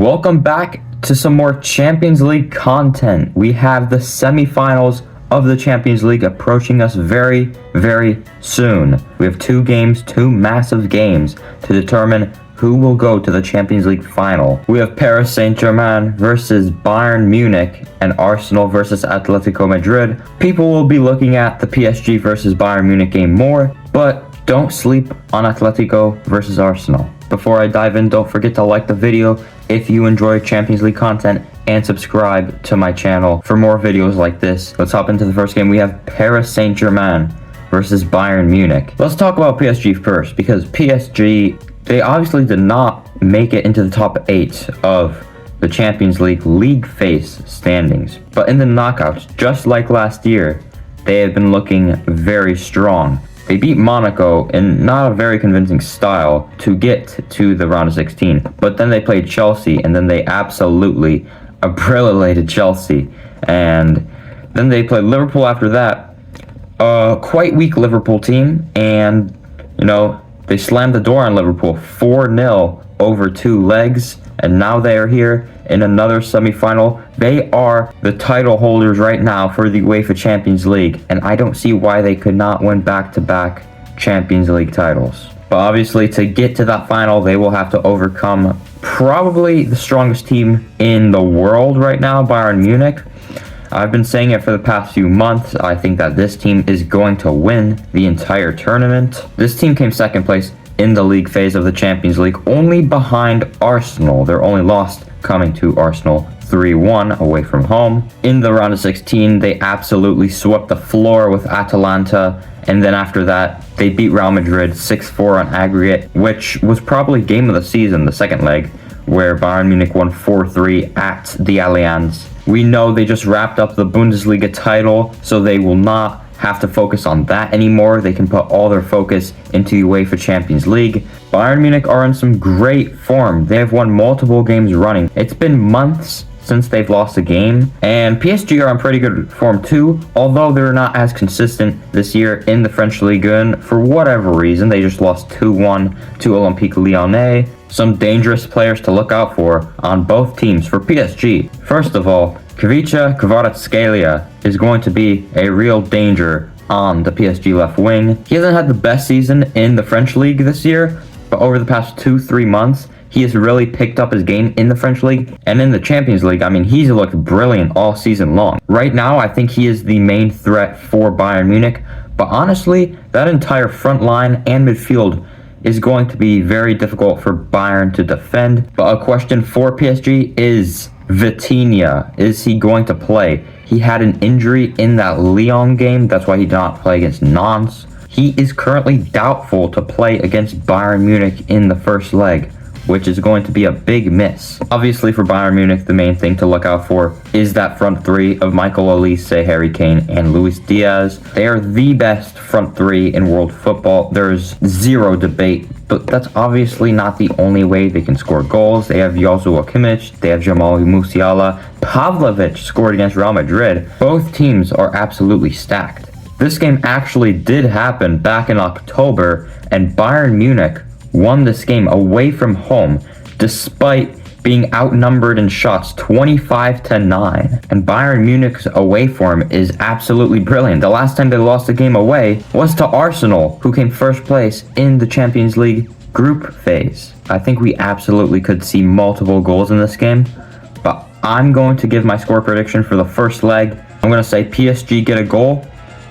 Welcome back to some more Champions League content. We have the semifinals of the Champions League approaching us very, very soon. We have two massive games to determine who will go to the Champions League final. We have Paris Saint-Germain versus Bayern Munich and Arsenal versus Atletico Madrid. People will be looking at the PSG versus Bayern Munich game more, but don't sleep on Atletico versus Arsenal. Before I dive in, don't forget to like the video if you enjoy Champions League content and subscribe to my channel for more videos like this. Let's hop into the first game. We have Paris Saint-Germain versus Bayern Munich. Let's talk about PSG first, because PSG, they obviously did not make it into the top 8 of the Champions League phase standings. But in the knockouts, just like last year, they have been looking very strong. They beat Monaco in not a very convincing style to get to the round of 16. But then they played Chelsea, and then they absolutely obliterated Chelsea. And then they played Liverpool after that. A quite weak Liverpool team, and, they slammed the door on Liverpool 4-0 over 2 legs. And now they are here in another semifinal. They are the title holders right now for the UEFA Champions League, and I don't see why they could not win back-to-back Champions League titles. But obviously, to get to that final, they will have to overcome probably the strongest team in the world right now, Bayern Munich. I've been saying it for the past few months. I think that this team is going to win the entire tournament. This team came second place in the league phase of the Champions League, only behind Arsenal. Their only loss coming to Arsenal 3-1 away from home. In the round of 16, they absolutely swept the floor with Atalanta, and then after that, they beat Real Madrid 6-4 on aggregate, which was probably game of the season, the second leg, where Bayern Munich won 4-3 at the Allianz. We know they just wrapped up the Bundesliga title, so they will not have to focus on that anymore. They can put all their focus into UEFA Champions League. Bayern Munich are in some great form. They have won multiple games running. It's been months since they've lost a game, and PSG are in pretty good form too, although they're not as consistent this year in the French Ligue 1 for whatever reason. They just lost 2-1 to Olympique Lyonnais. Some dangerous players to look out for on both teams for PSG. First of all, Kvicha Kvaratskhelia is going to be a real danger on the PSG left wing. He hasn't had the best season in the French league this year, but over the past 2-3 months, he has really picked up his game in the French league. And in the Champions League, he's looked brilliant all season long. Right now, I think he is the main threat for Bayern Munich, but honestly, that entire front line and midfield is going to be very difficult for Bayern to defend. But a question for PSG is Vitinha. Is he going to play? He had an injury in that Lyon game. That's why he did not play against Nantes. He is currently doubtful to play against Bayern Munich in the first leg, which is going to be a big miss. Obviously for Bayern Munich, the main thing to look out for is that front three of Michael Olise, Harry Kane, and Luis Diaz. They are the best front three in world football. There's zero debate, but that's obviously not the only way they can score goals. They have Joshua Kimmich, they have Jamal Musiala, Pavlovic scored against Real Madrid. Both teams are absolutely stacked. This game actually did happen back in October, and Bayern Munich won this game away from home despite being outnumbered in shots 25-9. And Bayern Munich's away form is absolutely brilliant. The last time they lost a game away was to Arsenal, who came first place in the Champions League group phase. I think we absolutely could see multiple goals in this game, but I'm going to give my score prediction for the first leg. I'm going to say PSG get a goal,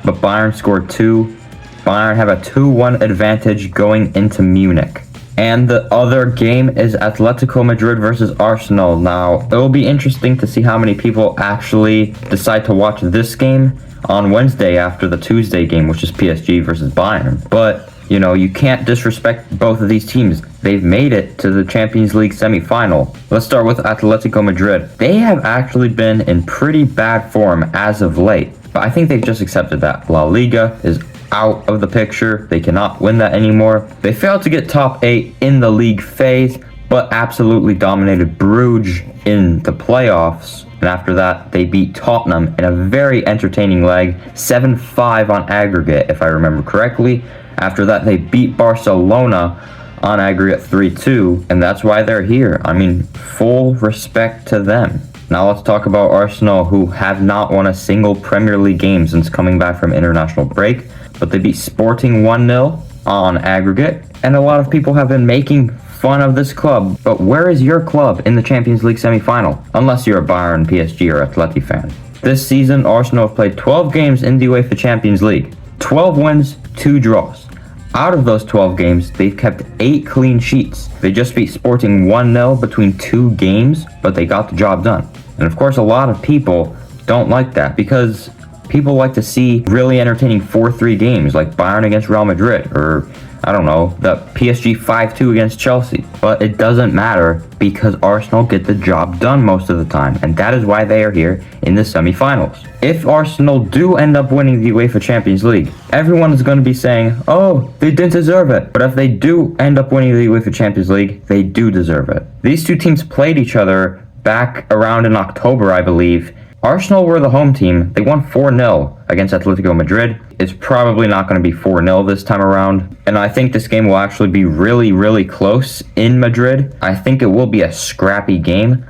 but Bayern scored 2. Bayern have a 2-1 advantage going into Munich. And the other game is Atletico Madrid versus Arsenal. Now, it will be interesting to see how many people actually decide to watch this game on Wednesday after the Tuesday game, which is PSG versus Bayern. But, you can't disrespect both of these teams. They've made it to the Champions League semi-final. Let's start with Atletico Madrid. They have actually been in pretty bad form as of late, but I think they've just accepted that. La Liga is out of the picture. They cannot win that anymore. They failed to get top 8 in the league phase, but absolutely dominated Bruges in the playoffs. And after that, they beat Tottenham in a very entertaining leg, 7-5 on aggregate, if I remember correctly. After that, they beat Barcelona on aggregate 3-2, and that's why they're here. I mean, full respect to them. Now let's talk about Arsenal, who have not won a single Premier League game since coming back from international break, but they beat Sporting 1-0 on aggregate, and a lot of people have been making fun of this club, but where is your club in the Champions League semi-final? Unless you're a Bayern, PSG, or Atletico fan. This season, Arsenal have played 12 games in the UEFA Champions League. 12 wins, 2 draws. Out of those 12 games, they've kept 8 clean sheets. They just beat Sporting 1-0 between 2 games, but they got the job done. And of course, a lot of people don't like that because people like to see really entertaining 4-3 games like Bayern against Real Madrid, or I don't know, the PSG 5-2 against Chelsea. But it doesn't matter because Arsenal get the job done most of the time, and that is why they are here in the semi-finals. If Arsenal do end up winning the UEFA Champions League, everyone is going to be saying, oh, they didn't deserve it. But if they do end up winning the UEFA Champions League, they do deserve it. These two teams played each other back around in October, I believe. Arsenal were the home team. They won 4-0 against Atletico Madrid. It's probably not going to be 4-0 this time around. And I think this game will actually be really, really close in Madrid. I think it will be a scrappy game.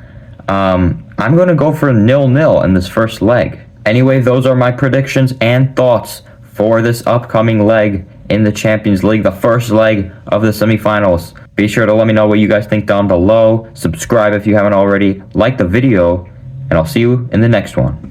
I'm going to go for 0-0 in this first leg. Anyway, those are my predictions and thoughts for this upcoming leg in the Champions League, the first leg of the semifinals. Be sure to let me know what you guys think down below. Subscribe if you haven't already. Like the video. And I'll see you in the next one.